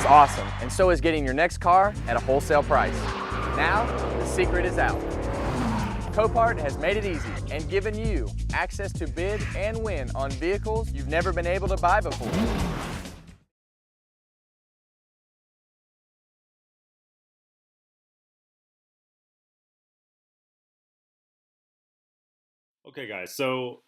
is awesome, and so is getting your next car at a wholesale price. Now, the secret is out. Copart has made it easy and given you access to bid and win on vehicles you've never been able to buy before. Okay guys, so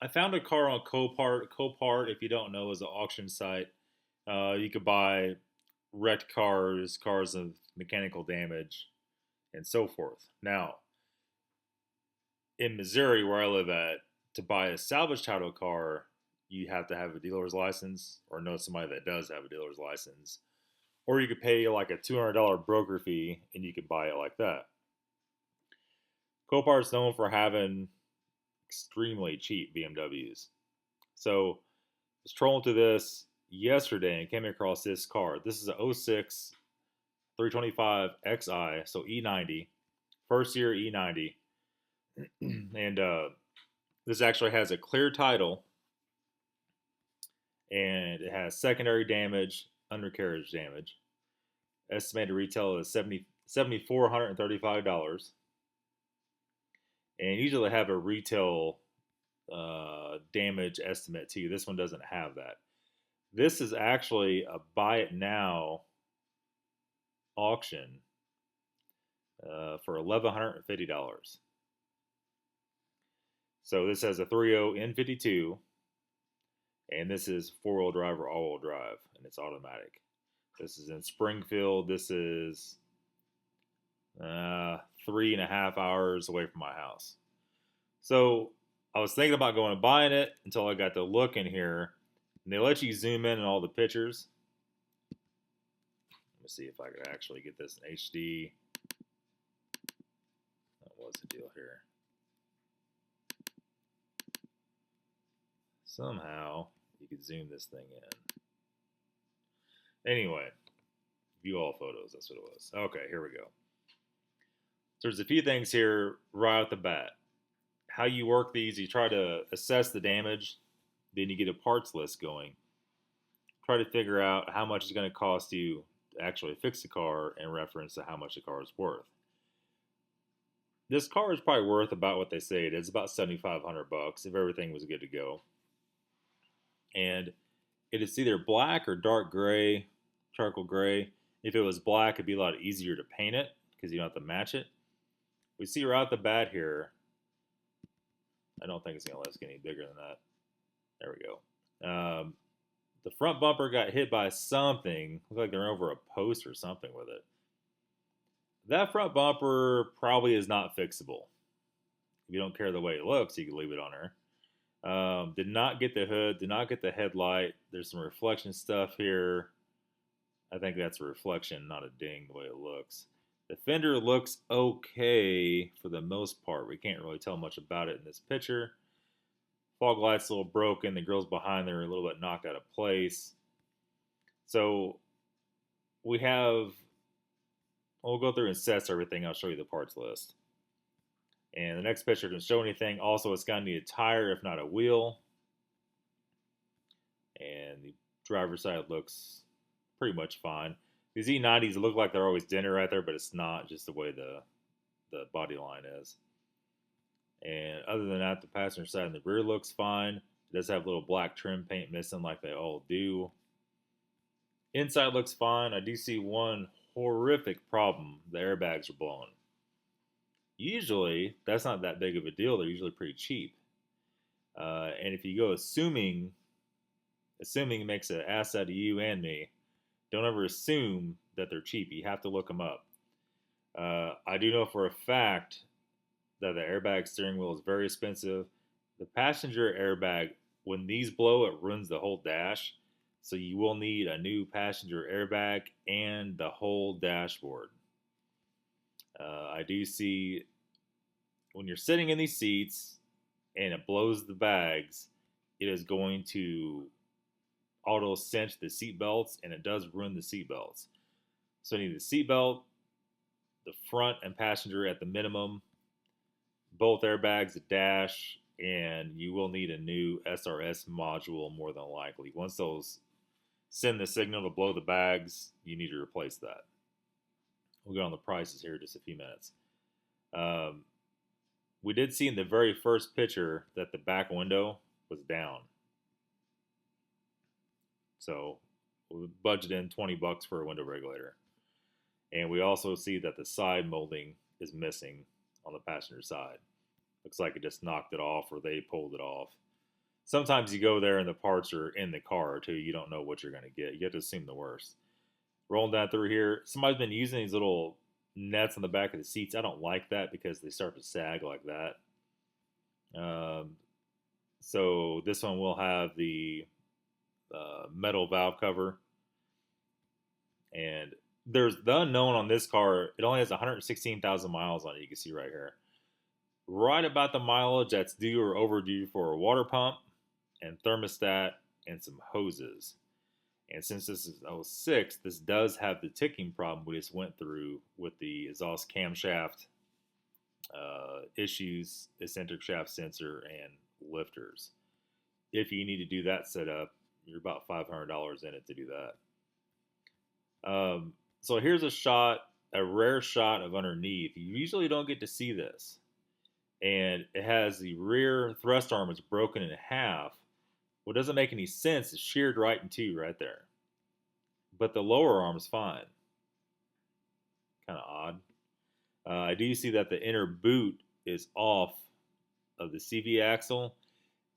I found a car on Copart. Copart, if you don't know, is an auction site. You could buy wrecked cars, cars of mechanical damage, and so forth. Now, in Missouri, where I live at, to buy a salvage title car, you have to have a dealer's license or know somebody that does have a dealer's license. Or you could pay like a $200 broker fee and you could buy it like that. Copart's known for having extremely cheap BMWs. So I was trolling through this yesterday and came across this car. This is a 06 325 XI, so E90, first year E90. And this actually has a clear title, and it has secondary damage, undercarriage damage. Estimated retail is $7,435. And usually have a retail damage estimate too. This one doesn't have that. This is actually a buy it now auction for $1,150. So this has a 3.0 N52, and this is four-wheel drive or all-wheel drive, and it's automatic. This is in Springfield. This is 3.5 hours away from my house. So I was thinking about going and buying it until I got to look in here, and they let you zoom in on all the pictures. Let me see if I could actually get this in HD. What's the deal here? Somehow you could zoom this thing in. Anyway, view all photos. That's what it was. Okay, here we go. So there's a few things here right off the bat. How you work these, you try to assess the damage, then you get a parts list going. Try to figure out how much it's going to cost you to actually fix the car in reference to how much the car is worth. This car is probably worth about what they say it is, about $7,500 if everything was good to go. And it is either black or dark gray, charcoal gray. If it was black, it'd be a lot easier to paint it because you don't have to match it. We see right off the bat here. I don't think it's going to let us get any bigger than that. There we go. The front bumper got hit by something. Looked like they're over a post or something with it. That front bumper probably is not fixable. If you don't care the way it looks, you can leave it on there. Did not get the hood, did not get the headlight. There's some reflection stuff here. I think that's a reflection, not a ding, the way it looks. The fender looks okay for the most part. We can't really tell much about it in this picture. Fog light's a little broken. The grills behind there are a little bit knocked out of place. So we have, we'll go through and assess everything. I'll show you the parts list. And the next picture doesn't show anything. Also, it's going to need a tire, if not a wheel. And the driver's side looks pretty much fine. These E90s look like they're always dinner right there, but it's not, just the way the body line is. And other than that, the passenger side and the rear looks fine. It does have a little black trim paint missing like they all do. Inside looks fine. I do see one horrific problem. The airbags are blown. Usually, that's not that big of a deal. They're usually pretty cheap. And if you go assuming makes an ass out of you and me, don't ever assume that they're cheap. You have to look them up. I do know for a fact that the airbag steering wheel is very expensive. The passenger airbag, when these blow, it ruins the whole dash. So you will need a new passenger airbag and the whole dashboard. I do see when you're sitting in these seats and it blows the bags, it is going to auto cinch the seat belts, and it does ruin the seat belts. So you need the seat belt, the front and passenger at the minimum, both airbags, the dash, and you will need a new SRS module more than likely. Once those send the signal to blow the bags, you need to replace that. We'll go on the prices here in just a few minutes. We did see in the very first picture that the back window was down. So we budgeted in $20 for a window regulator. And we also see that the side molding is missing on the passenger side. Looks like it just knocked it off or they pulled it off. Sometimes you go there and the parts are in the car too. You don't know what you're going to get. You have to assume the worst. Rolling down through here, somebody's been using these little nets on the back of the seats. I don't like that because they start to sag like that. So this one will have the metal valve cover. And there's the unknown on this car. It only has 116,000 miles on it. You can see right here. Right about the mileage that's due or overdue for a water pump and thermostat and some hoses. And since this is 06, this does have the ticking problem we just went through with the exhaust camshaft issues, eccentric shaft sensor, and lifters. If you need to do that setup, you're about $500 in it to do that. So here's a shot, a rare shot of underneath. You usually don't get to see this. And it has the rear thrust arm is broken in half. What doesn't make any sense is sheared right in two right there. But the lower arm is fine. Kind of odd. I do see that the inner boot is off of the CV axle.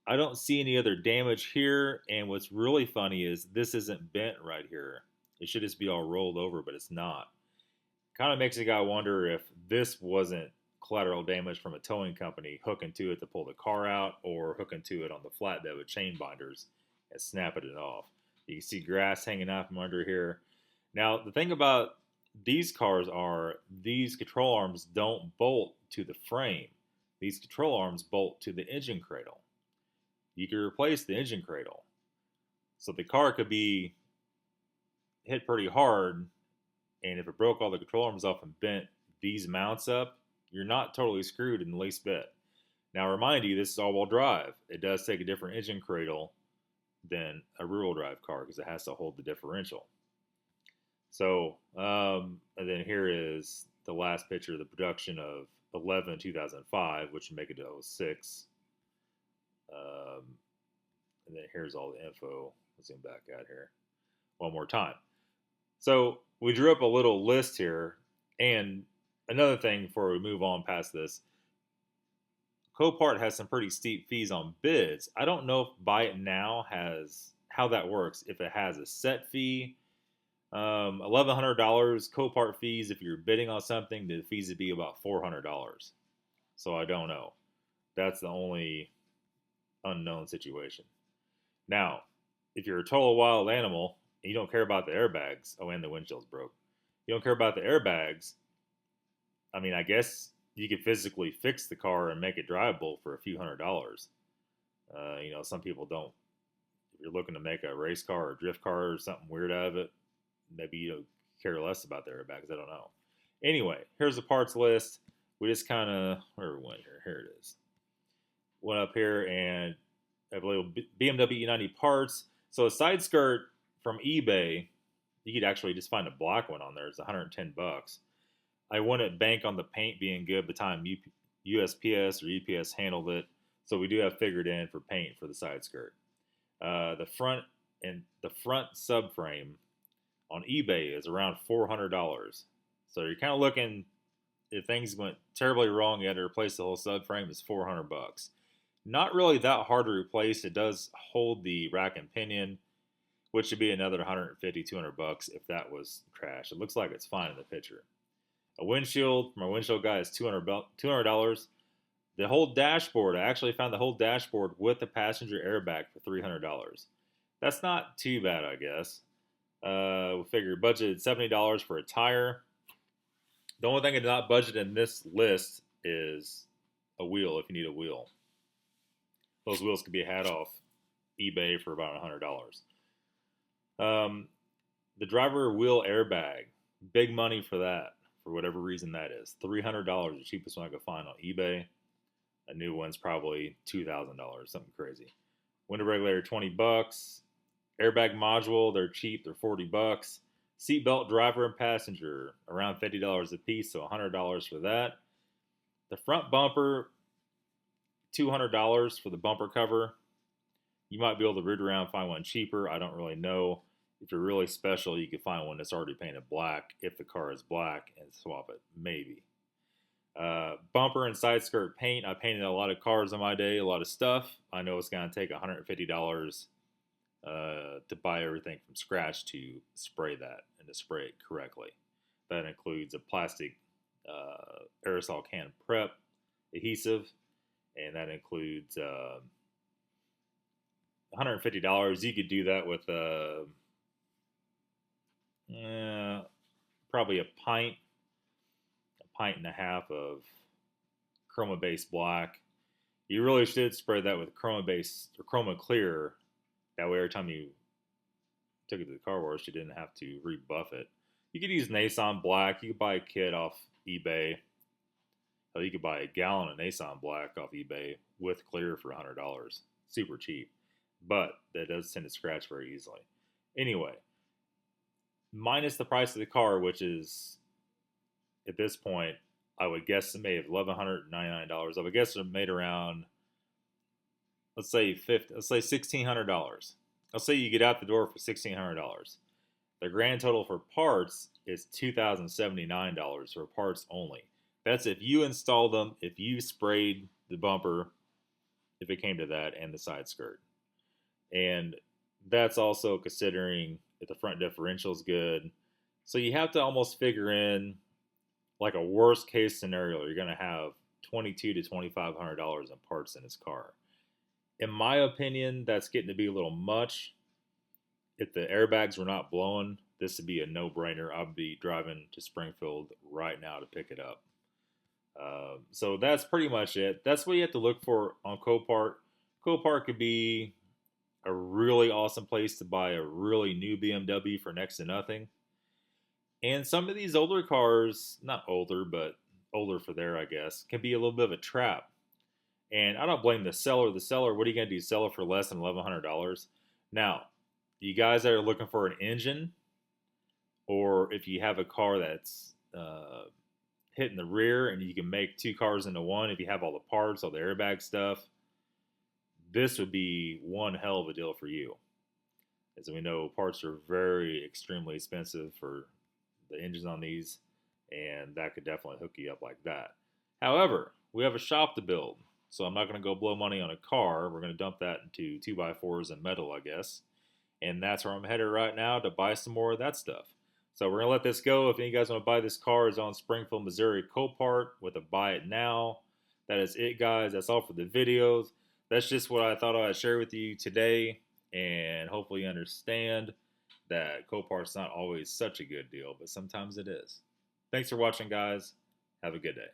I don't see any other damage here. And what's really funny is this isn't bent right here. It should just be all rolled over, but it's not. Kind of makes a guy wonder if this wasn't collateral damage from a towing company hooking to it to pull the car out or hooking to it on the flatbed with chain binders and snapping it off. You can see grass hanging out from under here. Now, the thing about these cars are these control arms don't bolt to the frame. These control arms bolt to the engine cradle. You can replace the engine cradle. So the car could be hit pretty hard, and if it broke all the control arms off and bent these mounts up, you're not totally screwed in the least bit. Now, remind you, this is all-wheel drive. It does take a different engine cradle than a rear-wheel drive car because it has to hold the differential. So, and then here is the last picture of the production of 11/2005, which would make it to 06. And then here's all the info. Let's zoom back out here one more time. So we drew up a little list here. And another thing before we move on past this, Copart has some pretty steep fees on bids. I don't know if Buy It Now has how that works. If it has a set fee, $1,100 Copart fees. If you're bidding on something, the fees would be about $400. So I don't know. That's the only unknown situation. Now, if you're a total wild animal and you don't care about the airbags, oh, and the windshield's broke. You don't care about the airbags. I mean, I guess you could physically fix the car and make it drivable for a few $100s. You know, some people don't. If you're looking to make a race car or a drift car or something weird out of it, maybe you don't care less about the airbags. I don't know. Anyway, here's the parts list. We just kind of, where we went here? Here it is. Went up here and I believe BMW E90 parts. So a side skirt from eBay, you could actually just find a black one on there. It's $110. I wouldn't bank on the paint being good by the time USPS or UPS handled it. So we do have figured in for paint for the side skirt. The front subframe on eBay is around $400. So you're kind of looking, if things went terribly wrong, you had to replace the whole subframe, it's $400. Not really that hard to replace. It does hold the rack and pinion, which should be another $150, $200 if that was trash. It looks like it's fine in the picture. A windshield from our windshield guy is $200. The whole dashboard, I actually found the whole dashboard with the passenger airbag for $300. That's not too bad, I guess. We figured budgeted $70 for a tire. The only thing I did not budget in this list is a wheel if you need a wheel. Those wheels could be had off eBay for about $100. The driver wheel airbag, big money for that, for whatever reason that is. $300, the cheapest one I could find on eBay. A new one's probably $2,000, something crazy. Window regulator, $20. Airbag module, they're cheap. They're $40. Seatbelt, driver, and passenger, around $50 a piece, so $100 for that. The front bumper, $200 for the bumper cover. You might be able to root around and find one cheaper. I don't really know. If you're really special, you can find one that's already painted black if the car is black and swap it, maybe. Bumper and side skirt paint. I painted a lot of cars in my day, a lot of stuff. I know it's going to take $150 to buy everything from scratch to spray that and to spray it correctly. That includes a plastic aerosol can prep adhesive, and that includes $150. You could do that with probably a pint and a half of chroma based black. You really should spray that with chroma based or chroma clear. That way, every time you took it to the car wash, you didn't have to rebuff it. You could use Nason black. You could buy a kit off eBay. You could buy a gallon of Nason black off eBay with clear for $100. Super cheap, but that does tend to scratch very easily. Anyway, minus the price of the car, which is at this point, I would guesstimate of $1,199. I would guess it made around, let's say $1,600. I'll say you get out the door for $1,600. The grand total for parts is $2,079 for parts only. That's if you installed them, if you sprayed the bumper, if it came to that, and the side skirt. And that's also considering if the front differential is good. So you have to almost figure in like a worst case scenario. You're going to have $2,200 to $2,500 in parts in this car. In my opinion, that's getting to be a little much. If the airbags were not blowing, this would be a no-brainer. I'd be driving to Springfield right now to pick it up. So that's pretty much it. That's what you have to look for on Copart. Copart could be a really awesome place to buy a really new BMW for next to nothing. And some of these older cars, not older, but older for there, I guess, can be a little bit of a trap. And I don't blame the seller. The seller, what are you going to do? Sell it for less than $1,100? Now, you guys that are looking for an engine, or if you have a car that's hitting the rear and you can make two cars into one, if you have all the parts, all the airbag stuff, this would be one hell of a deal for you. As we know, parts are very extremely expensive for the engines on these, and that could definitely hook you up like that. However, we have a shop to build, so I'm not going to go blow money on a car. We're going to dump that into 2x4s and metal, I guess. And that's where I'm headed right now, to buy some more of that stuff. So we're going to let this go. If any of you guys want to buy this car, it's on Springfield, Missouri, Copart with a buy it now. That is it, guys. That's all for the videos. That's just what I thought I'd share with you today. And hopefully you understand that Copart's not always such a good deal, but sometimes it is. Thanks for watching, guys. Have a good day.